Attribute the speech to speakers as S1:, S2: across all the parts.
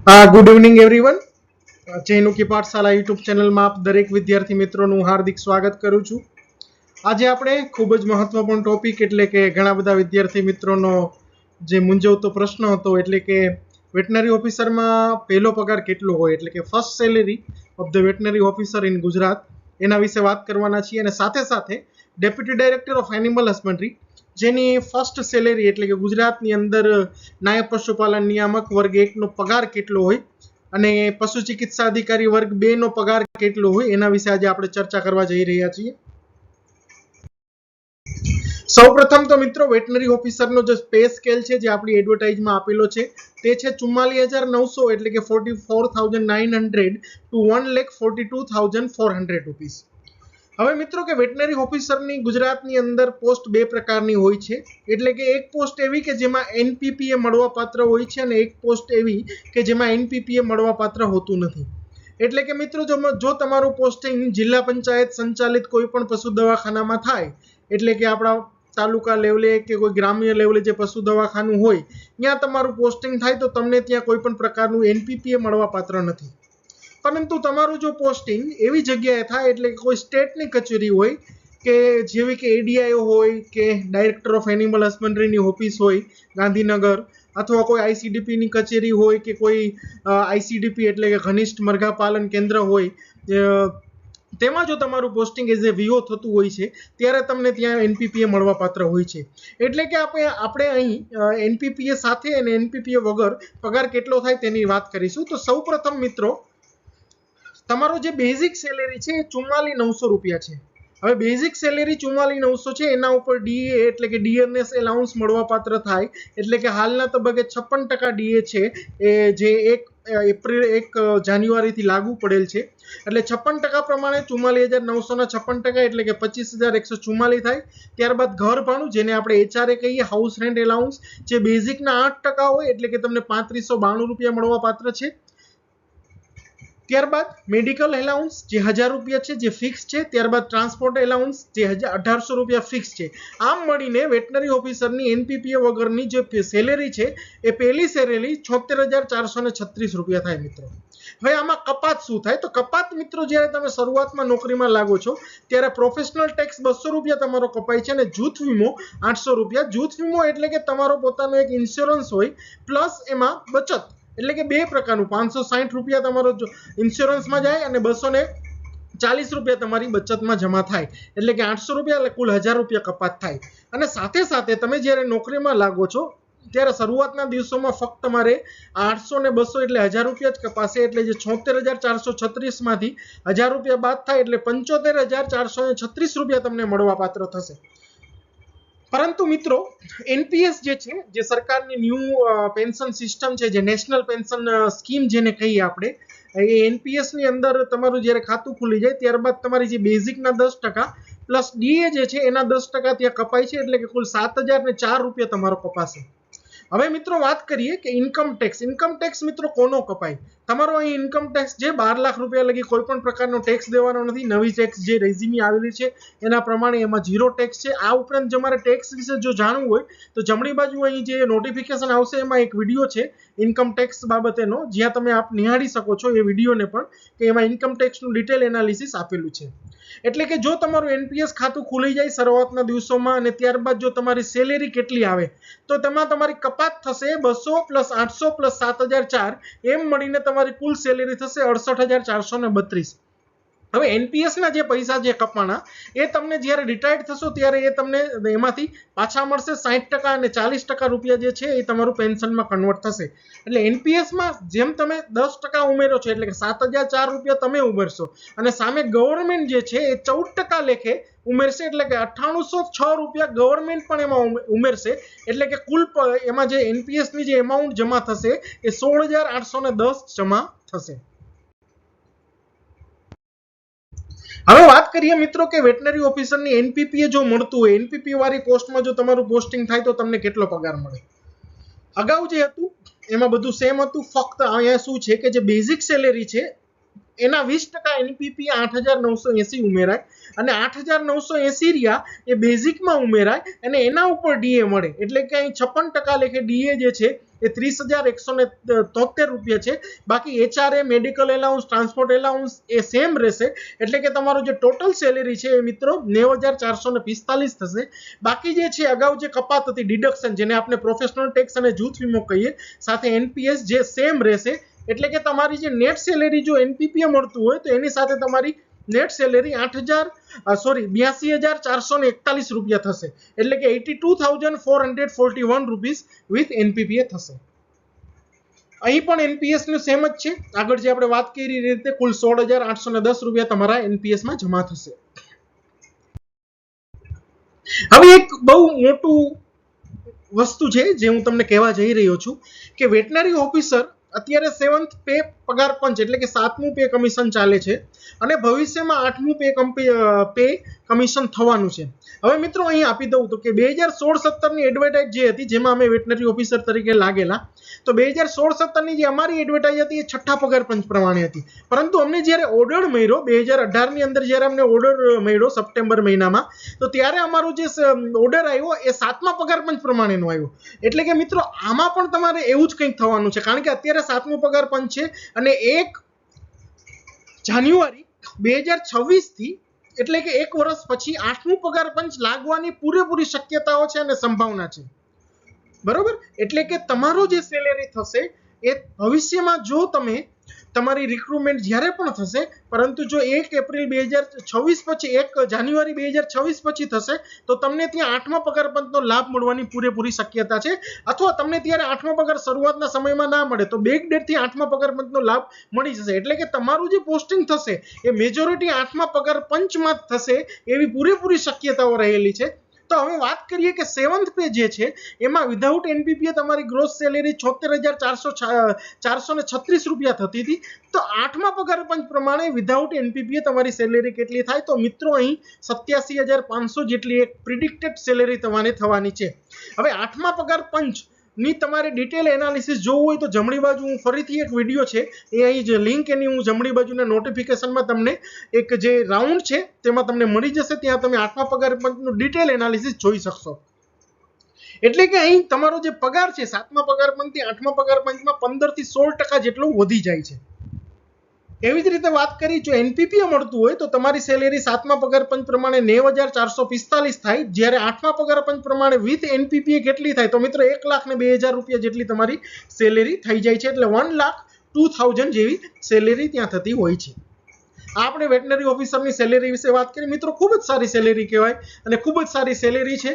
S1: Good evening everyone. જયનુકી પાઠશાલા YouTube ચેનલમાં આપ દરેક વિદ્યાર્થી મિત્રોનું હાર્દિક સ્વાગત કરું છું. આજે આપણે ખૂબ જ મહત્વપૂર્ણ ટોપિક એટલે કે ઘણા બધા વિદ્યાર્થી મિત્રોનો જે મૂંઝવતો પ્રશ્ન હતો એટલે કે વેટનરી ઓફિસરમાં પહેલો પગાર કેટલો હોય એટલે કે first salary of the veterinary officer in Gujarat એના વિશે વાત કરવાના છીએ. અને સાથે સાથે deputy director of animal husbandry જેની ફર્સ્ટ સેલેરી એટલે કે ગુજરાતની અંદર નાયબ પશુપાલન નિયામક વર્ગ 1 નો પગાર કેટલો હોય અને પશુ ચિકિત્સા અધિકારી વર્ગ 2 નો પગાર કેટલો હોય એના વિશે આજે આપણે ચર્ચા કરવા જઈ રહ્યા છીએ. સૌપ્રથમ તો મિત્રો વેટનરી ઓફિસરનો જે પે સ્કેલ છે જે આપણી એડવર્ટાઇઝમાં આપેલો છે તે છે 44,900 એટલે કે 44,900 ટુ 1,42,400 રૂપીસ. હવે મિત્રો કે વેટનરી ઓફિસરની ગુજરાતની અંદર પોસ્ટ બે પ્રકારની હોય છે એટલે કે એક પોસ્ટ એવી કે જેમાં એનપીપીએ મળવાપાત્ર હોય છે અને એક પોસ્ટ એવી કે જેમાં એનપીપીએ મળવાપાત્ર હોતું નથી. એટલે કે મિત્રો જો તમારું પોસ્ટિંગ જિલ્લા પંચાયત સંચાલિત કોઈ પણ પશુ દવાખાનામાં થાય એટલે કે આપણા તાલુકા લેવલે કે કોઈ ગ્રામ્ય લેવલે જે પશુ દવાખાનું હોય ત્યાં તમારું પોસ્ટિંગ થાય તો તમને ત્યાં કોઈ પણ પ્રકારનું એનપીપીએ મળવાપાત્ર નથી. પરંતુ તમારું જો પોસ્ટિંગ એવી જગ્યાએ થાય એટલે કે કોઈ સ્ટેટની કચેરી હોય કે જેવી કે એડીઆઈઓ હોય કે ડાયરેક્ટર ઓફ એનિમલ હસબન્ડરીની ઓફિસ હોય ગાંધીનગર અથવા કોઈ આઈસીડીપીની કચેરી હોય કે કોઈ આઈસીડીપી એટલે કે ઘનિષ્ઠ મરઘા પાલન કેન્દ્ર હોય તેમાં જો તમારું પોસ્ટિંગ એઝ એ વીઓ થતું હોય છે ત્યારે તમને ત્યાં એનપીપીએ મળવાપાત્ર હોય છે. એટલે કે આપણે અહીં એનપીપીએ સાથે અને એનપીપીએ વગર પગાર કેટલો થાય તેની વાત કરીશું. તો સૌપ્રથમ મિત્રો તમારો જે બેઝિક સેલેરી છે એ 44,900 રૂપિયા છે. હવે બેઝિક સેલેરી 44,900 છે એના ઉપર ડીએ એટલે કે ડીએનએસ એલાઉન્સ મળવાપાત્ર થાય એટલે કે હાલના તબક્કે 56% ડીએ છે એ જે 1 જાન્યુઆરીથી લાગુ પડેલ છે એટલે 56% પ્રમાણે 44,900 ના 56% એટલે કે 25,144 થાય. ત્યારબાદ ઘર ભાડું જેને આપણે એચઆરએ કહીએ હાઉસ રેન્ટ એલાઉન્સ જે બેઝિકના 8% હોય એટલે કે તમને 3,592 રૂપિયા મળવાપાત્ર છે. ત્યારબાદ મેડિકલ એલાઉન્સ જે 1000 રૂપિયા છે જે ફિક્સ છે. ત્યારબાદ ટ્રાન્સપોર્ટ એલાઉન્સ જે 1,800 રૂપિયા ફિક્સ છે. આમ મળીને વેટનરી ઓફિસરની એનપીપીએ વગરની જે સેલેરી છે એ પહેલી સેલેરી 76,436 રૂપિયા થાય મિત્રો. હવે આમાં કપાત શું થાય તો કપાત મિત્રો જ્યારે તમે શરૂઆતમાં નોકરીમાં લાગો છો ત્યારે પ્રોફેશનલ ટેક્સ 200 રૂપિયા તમારો કપાય છે અને જૂથ વીમો 800 રૂપિયા. જૂથ વીમો એટલે કે તમારો પોતાનો એક ઇન્સ્યોરન્સ હોય પ્લસ એમાં બચત એટલે કે બે પ્રકારનું 560 રૂપિયા તમારો ઇન્સ્યોરન્સમાં જાય અને 240 રૂપિયા તમારી બચતમાં જમા થાય એટલે કે 800 રૂપિયા એટલે કુલ 1000 રૂપિયા કપાત થાય. અને સાથે સાથે તમે જ્યારે નોકરીમાં લાગો છો ત્યારે શરૂઆતના દિવસોમાં ફક્ત તમારે 800 ને 200 એટલે 1000 રૂપિયા જ કપાશે એટલે જે 76,436 માંથી 1000 રૂપિયા બાદ થાય એટલે 75,436 રૂપિયા તમને મળવાપાત્ર થશે. પરંતુ મિત્રો એનપીએસ જે છે જે સરકારની ન્યૂ પેન્શન સિસ્ટમ છે જે નેશનલ પેન્શન સ્કીમ જેને કહીએ આપણે એ એનપીએસ ની અંદર તમારું જ્યારે ખાતું ખુલી જાય ત્યારબાદ તમારી જે બેઝિકના 10% પ્લસ ડીએ જે છે એના 10% ત્યાં કપાય છે એટલે કે કુલ 7,004 રૂપિયા તમારો કપાશે. હવે મિત્રો વાત કરીએ કે ઇન્કમ ટેક્સ મિત્રો કોનો કપાય. તમારો અહીં ઇન્કમ ટેક્સ જે 12 લાખ રૂપિયા લગી કોઈ પણ પ્રકારનો ટેક્સ દેવાનો નથી. નવી ટેક્સ જે રેઝિમી આવેલી છે એના પ્રમાણે એમાં 0 ટેક્સ છે. આ ઉપરાંત તમારે ટેક્સ વિશે જો જાણવું હોય તો જમણી બાજુ અહીં જે નોટિફિકેશન આવશે એમાં એક વિડીયો છે ઇન્કમ ટેક્સ બાબતેનો જ્યાં તમે આપ નિહાળી શકો છો એ વિડીયોને પણ કે એમાં ઇન્કમ ટેક્સનું ડિટેલ એનાલિસિસ આપેલું છે. એટલે કે જો તમારું એનપીએસ ખાતું ખુલી જાય શરૂઆતના દિવસોમાં અને ત્યારબાદ જો તમારી સેલેરી કેટલી આવે તો તેમાં તમારી કપાત થશે 200 પ્લસ 800 પ્લસ 7,004 એમ મળીને તમારી કુલ સેલેરી થશે 68,432. હવે એનપીએસ ના જે પૈસા જે કપાણા એ તમને જ્યારે રિટાયર્ડ થશો ત્યારે એ તમને એમાંથી પાછા મળશે 60% અને 40% રૂપિયા જે છે એ તમારું પેન્શનમાં કન્વર્ટ થશે. એટલે એનપીએસ માં જેમ તમે 10% ઉમેરો છો એટલે કે 7,004 રૂપિયા તમે ઉમેરશો અને સામે ગવર્નમેન્ટ જે છે એ 14% લેખે ઉમેરશે એટલે કે 9806 રૂપિયા ગવર્નમેન્ટ પણ એમાં ઉમેરશે એટલે કે કુલ એમાં જે એનપીએસ ની જે એમાઉન્ટ જમા થશે એ 16,810 જમા થશે. હવે વાત કરીએ મિત્રો કે વેટનરી ઓફિસરની એનપીપીએ જો મળતું હોય એનપીપી વાળી પોસ્ટમાં જો તમારું પોસ્ટિંગ થાય તો તમને કેટલો પગાર મળે. અગાઉ જે હતું એમાં બધું સેમ હતું ફક્ત અહીંયા શું છે કે જે બેઝિક સેલેરી છે એના 20% એનપીપીએ 8,980 ઉમેરાય અને 8,980 રહ્યા એ બેઝિકમાં ઉમેરાય અને એના ઉપર ડીએ મળે એટલે કે અહીં 56% લેખે ડીએ જે છે એ 30,173 રૂપિયા છે. બાકી HRA, medical allowance, transport allowance એ સેમ રહેશે એટલે કે તમારો જે ટોટલ સેલેરી છે એ મિત્રો 90,445 થશે. બાકી જે છે અગાઉ જે કપાત હતી ડિડક્શન જેને આપણે પ્રોફેશનલ ટેક્સ અને જૂથ વીમો કહીએ સાથે એનપીએસ જે સેમ રહેશે એટલે કે તમારી જે નેટ સેલેરી જો એનપીપીએ મળતું હોય તો એની સાથે તમારી નેટ સેલેરી 82,441 રૂપિયા થશે એટલે કે 82,441 રૂપીસ વિથ એનપીપીએ થશે. અહીં પણ એનપીએસ નું સેમ જ છે. આગળ જે આપણે વાત કરી રીતે કુલ 16,810 રૂપિયા તમારા એનપીએસ માં જમા થશે. હવે એક બહુ મોટું વસ્તુ છે જે હું તમને કહેવા જઈ રહ્યો છું કે વેટનરી ઓફિસર અત્યારે 7th પે પગાર પંચ એટલે કે 7મું પે કમિશન ચાલે છે અને ભવિષ્યમાં 8મું પે કમિશન થવાનું છે. હવે મિત્રો અહીં આપી દઉં તો કે 2016-17 ની એડવર્ટાઇઝ જે હતી જેમાં અમે વેટનરી ઓફિસર તરીકે લાગેલા તો 2016-17 ની જે અમારી એડવર્ટાઇઝ હતી એ છઠ્ઠા પગાર પંચ પ્રમાણે હતી પરંતુ અમને જ્યારે ઓર્ડર મળ્યો 2018 ની અંદર જ્યારે અમને ઓર્ડર મળ્યો સપ્ટેમ્બર મહિનામાં તો ત્યારે અમારો જે ઓર્ડર આવ્યો એ 7મા પગાર પંચ પ્રમાણેનો આવ્યો એટલે કે મિત્રો આમાં પણ તમારે એવું જ કંઈક થવાનું છે કારણ કે અત્યારે 7મું પગાર પંચ છે અને 1 જાન્યુઆરી 2026 થી એટલે કે 1 વર્ષ પછી 8મું પગાર પંચ લાગવાની પૂરેપૂરી શક્યતાઓ છે અને સંભાવના છે. બરોબર એટલે કે તમારો જે સેલેરી થશે એ ભવિષ્યમાં જો તમે તમારી રિક્રુટમેન્ટ જ્યારે પણ થશે પરંતુ જો 1 એપ્રિલ 2026 પછી 1 જાન્યુઆરી 2026 પછી થશે તો તમને ત્યાં 8મા પગાર પંચનો લાભ મળવાની પૂરેપૂરી શક્યતા છે અથવા તમને ત્યારે 8મા પગાર શરૂઆતના સમયમાં ના મળે તો બેક ડેટ થી 8મા પગાર પંચનો લાભ મળી જશે એટલે કે તમારું જે પોસ્ટિંગ થશે એ મેજોરિટી 8મા પગાર પંચમાં થશે એવી પૂરેપૂરી શક્યતાઓ રહેલી છે. તો હવે વાત કરીએ કે 7th પે જે છે એમાં વિધાઉટ એનપીપીએ તમારી ગ્રોસ સેલેરી 76,436 રૂપિયા થતી હતી તો 8મા પગાર પંચ પ્રમાણે વિધાઉટ એનપીપીએ તમારી સેલેરી કેટલી થાય તો મિત્રો અહીં 87,500 જેટલી એક પ્રિડિક્ટેડ સેલેરી તમારી થવાની છે. હવે 8મા પગાર પંચ ની તમારે ડિટેલ એનાલિસિસ જોવું હોય તો જમણી બાજુ હું ફરીથી એક વિડિયો છે એ અહીં જે લિંક એની હું જમણી બાજુના નોટિફિકેશનમાં તમને એક જે રાઉન્ડ છે તેમાં તમને મળી જશે ત્યાં તમે 8મા પગાર પંચનું ડિટેલ એનાલિસિસ જોઈ શકશો. એટલે કે અહીં તમારો જે પગાર છે 7મા પગાર પંચથી 8મા પગાર પંચમાં 15 થી 16% જેટલું વધી જાય છે. એવી જ રીતે વાત કરી જો એનપીપીએ મળતું હોય તો તમારી સેલેરી 7મા પગાર પંચ પ્રમાણે 90,445 થાય જ્યારે 8મા પગાર પંચ પ્રમાણે વિથ એનપીપીએ કેટલી થાય તો મિત્રો 1,02,000 રૂપિયા જેટલી તમારી સેલેરી થઈ જાય છે એટલે 1,02,000 જેવી સેલેરી ત્યાં થતી હોય છે. આપણે વેટનરી ઓફિસરની સેલેરી વિશે વાત કરી મિત્રો ખૂબ જ સારી સેલેરી કહેવાય અને ખૂબ જ સારી સેલેરી છે.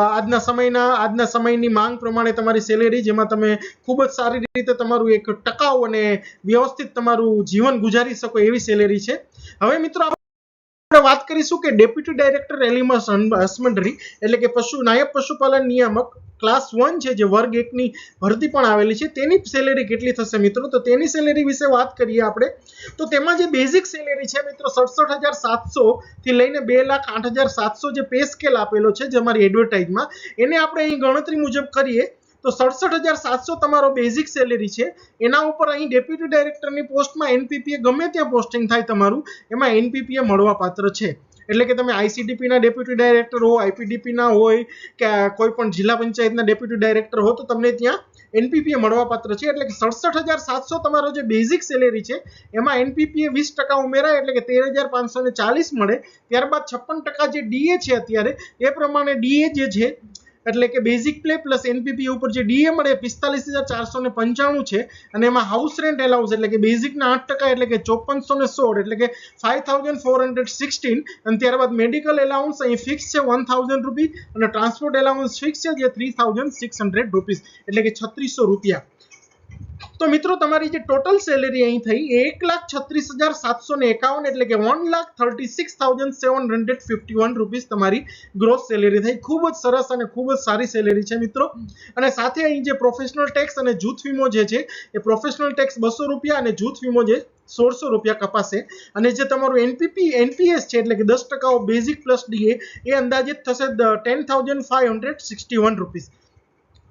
S1: આજના સમયની માંગ પ્રમાણે તમારી સેલેરી જેમાં તમે ખૂબ જ સારી રીતે તમારું એક ટકાઉ અને વ્યવસ્થિત તમારું જીવન ગુજારી શકો એવી સેલેરી છે. હવે મિત્રો આપણે વાત કરીશું કે ડેપ્યુટી ડાયરેક્ટર એનિમલ હસબન્ડરી એટલે કે નાયબ પશુપાલન નિયામક ક્લાસ 1 છે જે વર્ગ 1 ની ભરતી પણ આવેલી છે તેની સેલેરી કેટલી થશે મિત્રો તો તેની સેલેરી વિશે વાત કરીએ આપણે તો તેમાં જે બેઝિક સેલેરી છે મિત્રો 67,700 થી લઈને 2,08,700 જે પે સ્કેલ આપેલો છે જે અમારી એડવર્ટાઇઝમાં એને આપણે અહીં ગણતરી મુજબ કરીએ તો 67,700 તમારો બેઝિક સેલેરી છે એના ઉપર અહીં ડેપ્યુટી ડાયરેક્ટરની પોસ્ટમાં એનપીપીએ ગમે ત્યાં પોસ્ટિંગ થાય તમારું એમાં એનપીપીએ મળવા પાત્ર છે એટલે કે તમે આઈસીડીપી ના ડેપ્યુટી ડાયરેક્ટર હો આઈપીડીપી ના હોય કે કોઈ પણ જિલ્લા પંચાયતના ડેપ્યુટી ડાયરેક્ટર હો તો તમને ત્યાં એનપીપીએ મળવા પાત્ર છે એટલે કે 67,700 તમારો જે બેઝિક સેલેરી છે એમાં એનપીપીએ 20% ઉમેરાય એટલે કે 13,540 મળે ત્યારબાદ 56% જે ડીએ છે અત્યારે એ પ્રમાણે ડીએ જે છે એટલે કે બેઝિક પ્લે પ્લસ એનપીપીએ ઉપર જે ડીએ મળે 45,495 છે અને એમાં હાઉસ રેન્ટ એલાઉન્સ એટલે કે બેઝિકના 8% એટલે કે 5416 એટલે કે 5,416 અને ત્યારબાદ મેડિકલ એલાઉન્સ અહીં ફિક્સ છે 1,000 રૂપિયા અને ટ્રાન્સપોર્ટ એલાઉન્સ ફિક્સ છે જે 3,600 રૂપિયા એટલે કે 3600 રૂપિયા. તો મિત્રો તમારી જે ટોટલ સેલેરી અહીં થઈ 1,36,751 એટલે કે 1,36,751 રૂપિયા તમારી ગ્રોસ સેલેરી થઈ. ખૂબ જ સરસ અને ખૂબ જ સારી સેલેરી છે મિત્રો. અને સાથે અહીં જે પ્રોફેશનલ ટેક્સ અને જૂથ વીમો જે છે એ પ્રોફેશનલ ટેક્સ 200 રૂપિયા અને જૂથ વીમો જે 1600 રૂપિયા કપાશે અને જે તમારું એનપીએસ છે એટલે કે 10% ઓફ બેઝિક પ્લસ ડીએ એ અંદાજિત થશે 10,561 રૂપિયા.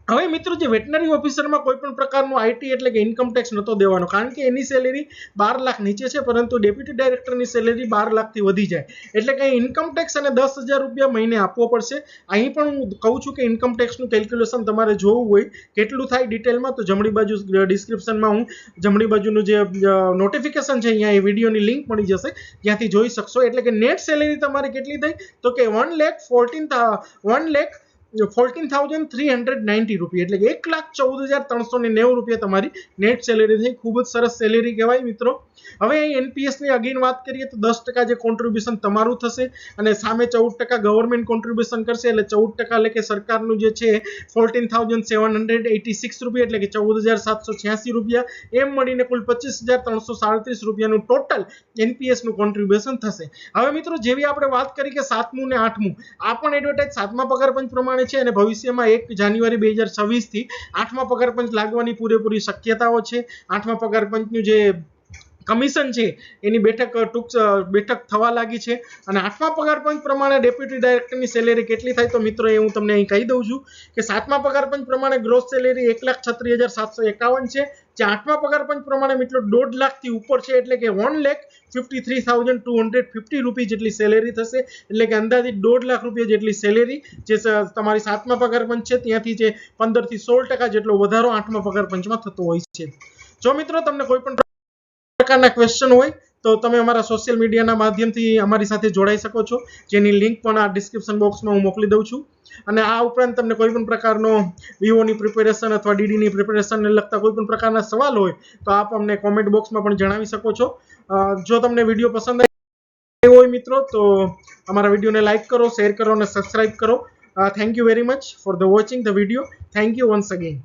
S1: હવે મિત્રો જે વેટનરી ઓફિસરમાં કોઈ પણ પ્રકારનું આઈટી એટલે કે ઇન્કમ ટેક્સ નતો દેવાનો, કારણ કે એની સેલેરી 12 લાખ નીચે છે, પરંતુ ડેપ્યુટી ડાયરેક્ટરની સેલેરી 12 લાખથી વધી જાય એટલે કે ઇન્કમ ટેક્સ અને 10,000 રૂપિયા મહિને આપવો પડશે. અહીં પણ હું કહું છું કે ઇન્કમ ટેક્સનું કેલ્ક્યુલેશન તમારે જોવું હોય કેટલું થાય ડિટેલમાં, તો જમણી બાજુ ડિસ્ક્રિપ્શનમાં હું જમણી બાજુનું જે નોટિફિકેશન છે અહીંયા એ વિડીયોની લિંક મળી જશે, ત્યાંથી જોઈ શકશો. એટલે કે નેટ સેલેરી તમારી કેટલી થઈ તો કે 1,14,390 રૂપિયા એટલે કે 1,14,390 રૂપિયા તમારી નેટ સેલેરી થઈ. ખૂબ જ સરસ સેલેરી કહેવાય મિત્રો. હવે અહીં એનપીએસની અગેન વાત કરીએ તો 10% જે કોન્ટ્રીબ્યુશન તમારું થશે અને સામે 14% ગવર્મેન્ટ કોન્ટ્રીબ્યુશન કરશે, એટલે 14% એટલે કે સરકારનું જે છે 14,786 રૂપિયા એટલે કે 14,786 રૂપિયા, એમ મળીને કુલ 25,337 રૂપિયાનું ટોટલ એનપીએસનું કોન્ટ્રીબ્યુશન થશે. હવે મિત્રો જેવી આપણે વાત કરી કે 7મું ને 8મું આ પણ એડવર્ટાઇઝ 7મા પગાર પંચ પ્રમાણે છે અને ભવિષ્યમાં 1 જાન્યુઆરી 2026 થી 8મા પગાર પંચ લાગવાની પૂરેપૂરી શક્યતાઓ છે. 8મા પગાર પંચનું જે કમિશન છે એની બેઠક થવા લાગી છે અને 8મા પગાર પંચ પ્રમાણે ડેપ્યુટી ડાયરેક્ટરની સેલેરી કેટલી થાય તો મિત્રો એ હું તમને અહીં કહી દઉં છું કે 7મા પગાર પંચ પ્રમાણે ગ્રોસ સેલેરી 1,36,751 છે, જે 8મા પગાર પંચ પ્રમાણે મિત્રો 1.5 લાખથી ઉપર છે એટલે કે 1,53,250 રૂપિયા જેટલી સેલેરી થશે. એટલે કે અંદાજિત 1.5 લાખ રૂપિયા જેટલી સેલેરી જે તમારી 7મા પગાર પંચ છે ત્યાંથી જે 15 થી 16% જેટલો વધારો 8મા પગાર પંચમાં થતો હોય છે. જો મિત્રો તમને કોઈ પણ પ્રકારના ક્વેશ્ચન હોય તો તમે અમારા સોશિયલ મીડિયાના માધ્યમથી અમારી સાથે જોડાઈ શકો છો, જેની લિંક પણ આ ડિસ્ક્રિપ્શન બોક્સમાં હું મોકલી દઉં છું. અને આ ઉપરાંત તમને કોઈ પણ પ્રકારનો વીઓની પ્રિપેરેશન અથવા ડીડીની પ્રિપેરેશનને લગતા કોઈ પણ પ્રકારના સવાલ હોય તો આપ અમને કોમેન્ટ બોક્સમાં પણ જણાવી શકો છો. જો તમને વિડીયો પસંદ આવ્યો હોય મિત્રો તો અમારા વિડીયોને લાઇક કરો, શેર કરો અને સબસ્ક્રાઇબ કરો. Thank you very much for the watching the video. Thank you once again.